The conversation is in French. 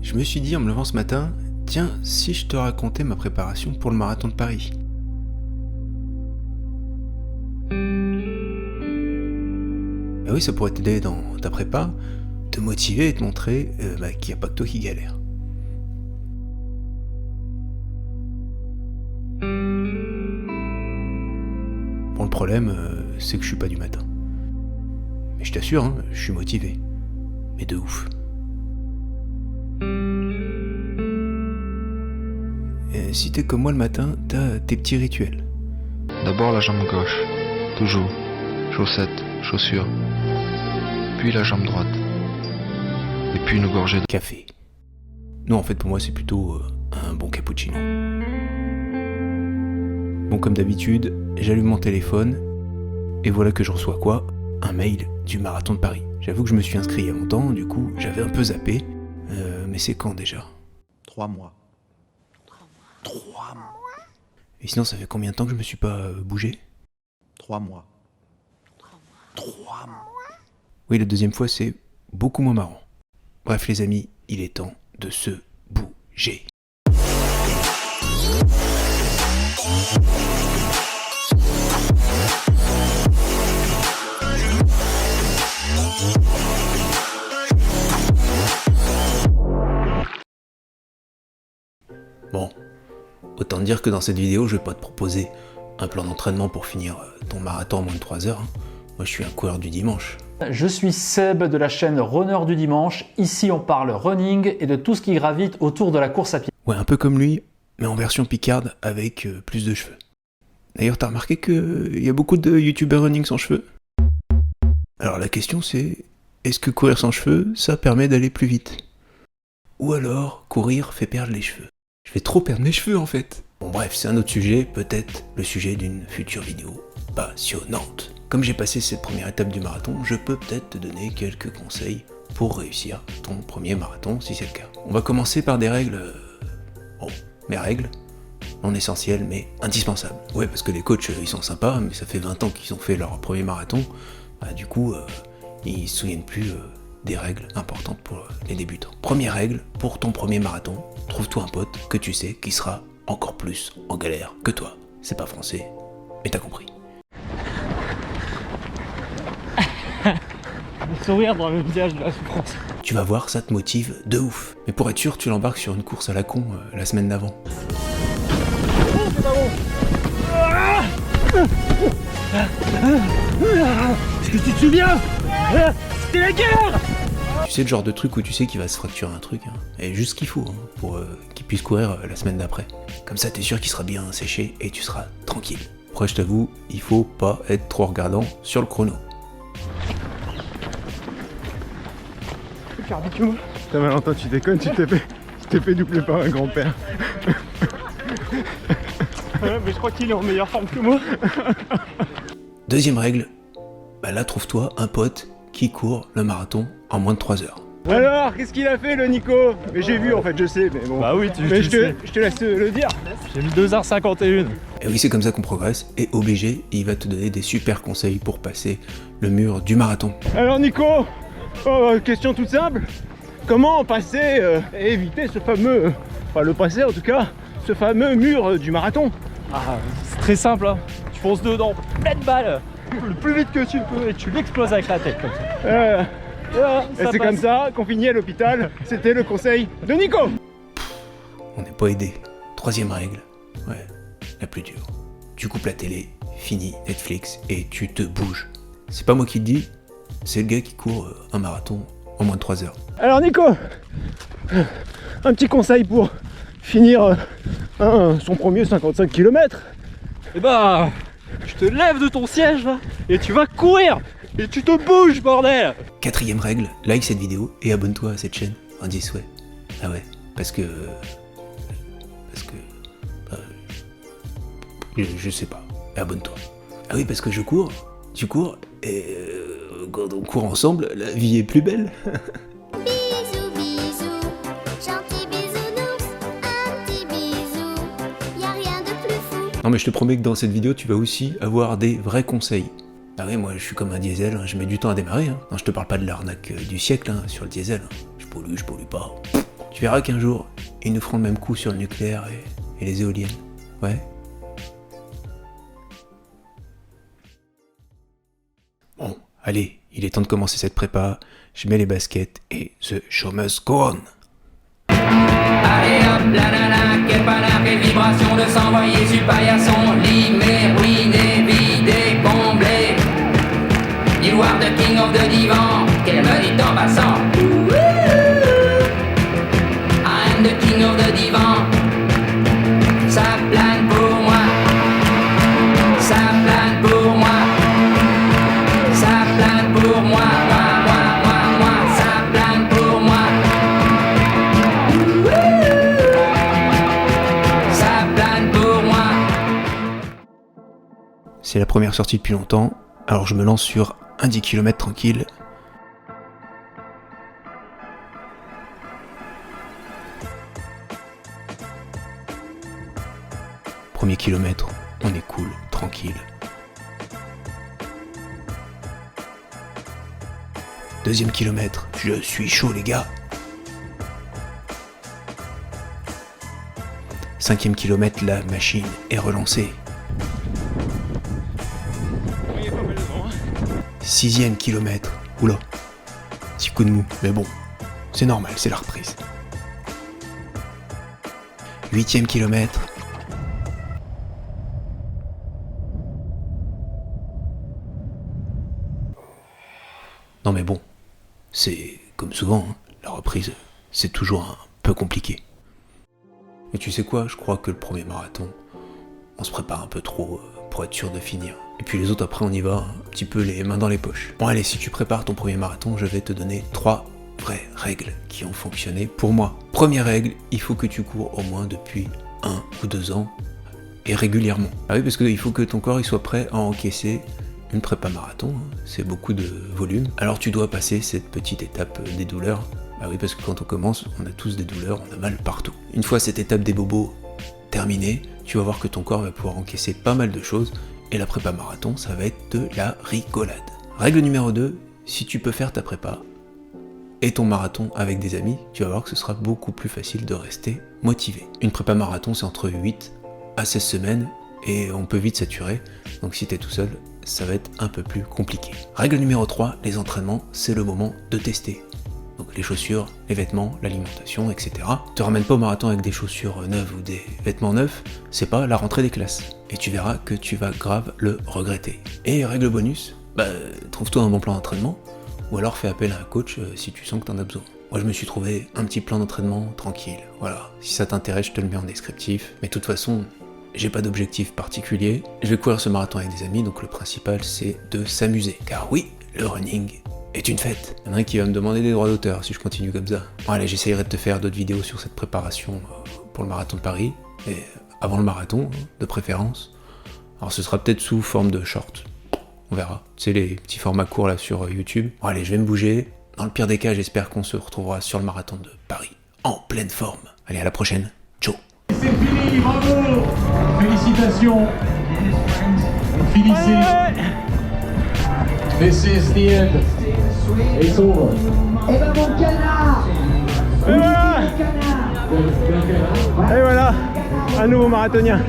Je me suis dit en me levant ce matin, tiens, si je te racontais ma préparation pour le marathon de Paris. Et oui, ça pourrait t'aider dans ta prépa, te motiver et te montrer qu'il n'y a pas que toi qui galère. Bon, le problème, c'est que je suis pas du matin. Mais je t'assure, hein, je suis motivé. Mais de ouf. Et si t'es comme moi le matin, t'as tes petits rituels. D'abord la jambe gauche, toujours, chaussettes, chaussures, puis la jambe droite, et puis une gorgée de Café. Non, en fait, pour moi, c'est plutôt un bon cappuccino. Bon, comme d'habitude, j'allume mon téléphone, et voilà que je reçois quoi ? Un mail du marathon de Paris. J'avoue que je me suis inscrit il y a longtemps, du coup, j'avais un peu zappé. Mais c'est quand déjà ? 3 mois. 3 mois. Et sinon, ça fait combien de temps que je me suis pas bougé ? 3 mois. 3 mois. Oui, la deuxième fois, c'est beaucoup moins marrant. Bref, les amis, il est temps de se bouger. Bon, autant dire que dans cette vidéo, je vais pas te proposer un plan d'entraînement pour finir ton marathon en moins de 3 heures. Moi, je suis un coureur du dimanche. Je suis Seb de la chaîne Runner du Dimanche. Ici, on parle running et de tout ce qui gravite autour de la course à pied. Ouais, un peu comme lui, mais en version picarde avec plus de cheveux. D'ailleurs, t'as remarqué qu'il y a beaucoup de youtubeurs running sans cheveux ? Alors la question c'est, est-ce que courir sans cheveux, ça permet d'aller plus vite ? Ou alors, courir fait perdre les cheveux ? Je vais trop perdre mes cheveux en fait. Bon bref, c'est un autre sujet, peut-être le sujet d'une future vidéo passionnante. Comme j'ai passé cette première étape du marathon, je peux peut-être te donner quelques conseils pour réussir ton premier marathon, si c'est le cas. On va commencer par des règles... Bon, mes règles, non essentielles, mais indispensables. Ouais, parce que les coachs, ils sont sympas, mais ça fait 20 ans qu'ils ont fait leur premier marathon. Du coup, ils se souviennent plus des règles importantes pour les débutants. Première règle, pour ton premier marathon, trouve-toi un pote que tu sais qui sera encore plus en galère que toi. C'est pas français, mais t'as compris. Le sourire dans le visage de la souffrance. Tu vas voir, ça te motive de ouf. Mais pour être sûr, tu l'embarques sur une course à la con la semaine d'avant. Est-ce que tu te souviens ? C'était la guerre. Tu sais le genre de truc où tu sais qu'il va se fracturer un truc, hein, et juste ce qu'il faut pour qu'il puisse courir la semaine d'après. Comme ça, t'es sûr qu'il sera bien séché et tu seras tranquille. Après, je t'avoue, il faut pas être trop regardant sur le chrono. Putain Valentin, tu déconnes, tu t'es fait doubler par un grand-père. Ouais, mais je crois qu'il est en meilleure forme que moi. Deuxième règle, là trouve-toi un pote qui court le marathon en moins de 3 heures. Alors, qu'est-ce qu'il a fait le Nico? Mais j'ai vu en fait, je sais, mais bon. Bah oui, mais je te laisse le dire. J'ai mis 2h51. Et oui, c'est comme ça qu'on progresse, et obligé, il va te donner des super conseils pour passer le mur du marathon. Alors Nico, question toute simple. Comment passer et éviter ce fameux, enfin le passer en tout cas, ce fameux mur du marathon? Ah, c'est très simple, hein. Tu fonces dedans, pleine balle, le plus vite que tu peux, et tu l'exploses avec la tête comme ça. Voilà, Et c'est comme ça qu'on finit à l'hôpital. C'était le conseil de Nico. On n'est pas aidé. Troisième règle, ouais, la plus dure. Tu coupes la télé, finis Netflix et tu te bouges. C'est pas moi qui le dis, c'est le gars qui court un marathon en moins de 3 heures. Alors Nico, un petit conseil pour finir son premier 55 km. Et bah, tu te lèves de ton siège là, et tu vas courir, et tu te bouges, bordel. Quatrième règle, like cette vidéo et abonne-toi à cette chaîne. Indice, ouais. Ah ouais, parce que je sais pas. Abonne-toi. Ah oui, parce que je cours, tu cours, et quand on court ensemble, la vie est plus belle. Bisous, bisous, gentil bisounours, un petit bisou, y a rien de plus fou. Non mais je te promets que dans cette vidéo, tu vas aussi avoir des vrais conseils. Ah oui, moi je suis comme un diesel, je mets du temps à démarrer. Non, je te parle pas de l'arnaque du siècle sur le diesel. Je pollue pas. Tu verras qu'un jour, ils nous feront le même coup sur le nucléaire et les éoliennes. Ouais. Bon, allez, il est temps de commencer cette prépa. Je mets les baskets et the show must go on. Allez hop, la nana, quel panard, quelle vibration de s'envoyer sur paillasson. Limé, ruiné, vidé, comblé. Miroir de king of the divan, qu'elle me dit en passant. I'm the king of the divan. Ça plane pour moi. Ça plane pour moi. Ça plane pour moi. Moi. Ça plane pour moi. Ça plane pour moi. C'est la première sortie depuis longtemps, alors je me lance sur un 10 km tranquille. Premier kilomètre, on est cool, tranquille. Deuxième kilomètre, je suis chaud les gars. Cinquième kilomètre, la machine est relancée. Sixième kilomètre, oula, petit coup de mou, mais bon, c'est normal, c'est la reprise. Huitième kilomètre. Non mais bon, c'est comme souvent, hein, la reprise, c'est toujours un peu compliqué. Et tu sais quoi, je crois que le premier marathon, on se prépare un peu trop pour être sûr de finir. Et puis les autres après on y va, un petit peu les mains dans les poches. Bon allez, si tu prépares ton premier marathon, je vais te donner 3 vraies règles qui ont fonctionné pour moi. Première règle, il faut que tu cours au moins depuis 1 ou 2 ans et régulièrement. Ah oui, parce qu'il faut que ton corps il soit prêt à encaisser une prépa marathon, hein, c'est beaucoup de volume. Alors tu dois passer cette petite étape des douleurs. Ah oui, parce que quand on commence, on a tous des douleurs, on a mal partout. Une fois cette étape des bobos terminée, tu vas voir que ton corps va pouvoir encaisser pas mal de choses, et la prépa marathon, ça va être de la rigolade. Règle numéro 2, si tu peux faire ta prépa et ton marathon avec des amis, tu vas voir que ce sera beaucoup plus facile de rester motivé. Une prépa marathon, c'est entre 8 à 16 semaines, et on peut vite saturer, donc si t'es tout seul, ça va être un peu plus compliqué. Règle numéro 3, les entraînements, c'est le moment de tester. Donc les chaussures, les vêtements, l'alimentation, etc. Te ramène pas au marathon avec des chaussures neuves ou des vêtements neufs, c'est pas la rentrée des classes. Et tu verras que tu vas grave le regretter. Et règle bonus, trouve-toi un bon plan d'entraînement, ou alors fais appel à un coach si tu sens que t'en as besoin. Moi je me suis trouvé un petit plan d'entraînement tranquille, voilà. Si ça t'intéresse, je te le mets en descriptif. Mais de toute façon, j'ai pas d'objectif particulier. Je vais courir ce marathon avec des amis, donc le principal c'est de s'amuser. Car oui, le running est une fête. Il y en a un qui va me demander des droits d'auteur si je continue comme ça. Bon allez, j'essayerai de te faire d'autres vidéos sur cette préparation pour le marathon de Paris, et avant le marathon, de préférence. Alors ce sera peut-être sous forme de short, on verra. Tu sais, les petits formats courts là sur YouTube. Bon allez, je vais me bouger. Dans le pire des cas, j'espère qu'on se retrouvera sur le marathon de Paris, en pleine forme. Allez, à la prochaine, ciao. C'est fini, bravo! Félicitations! Vous finissez. This is the end. It's over. Eh ben mon canard! Et voilà, Quel canard? et voilà, un nouveau marathonien.